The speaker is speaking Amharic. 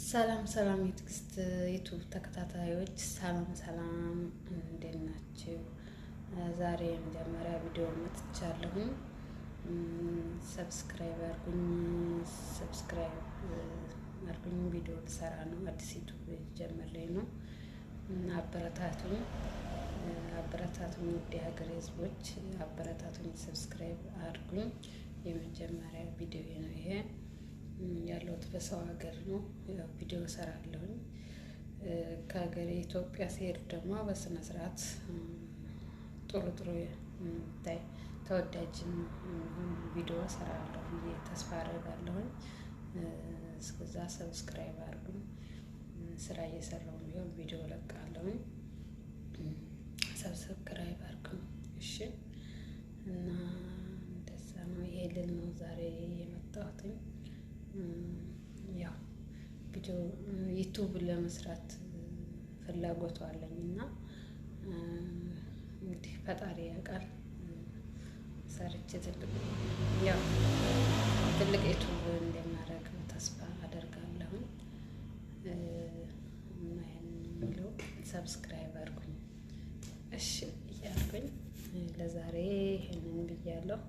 ሰላም ሰላም የትዕግስት ዩቱብ ተከታታዮች ሰላም እንዴት ናችሁ? ዛሬ የመጀመሪያ ቪዲዮ መጥቻለሁኝ። ሰብስክራይብ አድርጉኝ። ቪዲዮ ልሰራ ነው። አዲስ ዩቱብ ጀምሬ ነው። አበረታቱኝ ውድ የሀገሬ ህዝቦች አበረታቱኝ። ሰብስክራይብ አድርጉኝ። የመጀመሪያ ቪዲዮ ነው ይሄ። ያለሁት በሰው ሀገር ነው። ቪዲዮ እሰራለሁኝ። ከሀገሬ ኢትዮጵያ ሲሄድ ደግሞ በስነ ስርዓት ጥሩ ተወዳጅ ቪዲዮ እሰራለሁ ብዬ ተስፋ አደርጋለሁኝ። እስከዛ ሰብስክራይብ አድርጉኝ። ስራ እየሰራሁ ቢሆን ቪዲዮ እለቃለሁኝ። ሰብስክራይብ አድርጉኝ እሺ። እና እንደዛ ነው። ይሄ ልል ነው ዛሬ የመጣሁትኝ። ያው ቪዲዮ ዩቱብ ለመስራት ፍላጎቱ አለኝ እና እንግዲህ ፈጣሪ ያውቃል። ሰርቼ ትልቅ ዩቱብ እንደማደርግ ተስፋ አደርጋለሁ። እና ይሄንን የሚለው ሰብስክራይብ አድርጉኝ እሺ እያልኩኝ ለዛሬ ይሄንን ብያለሁ።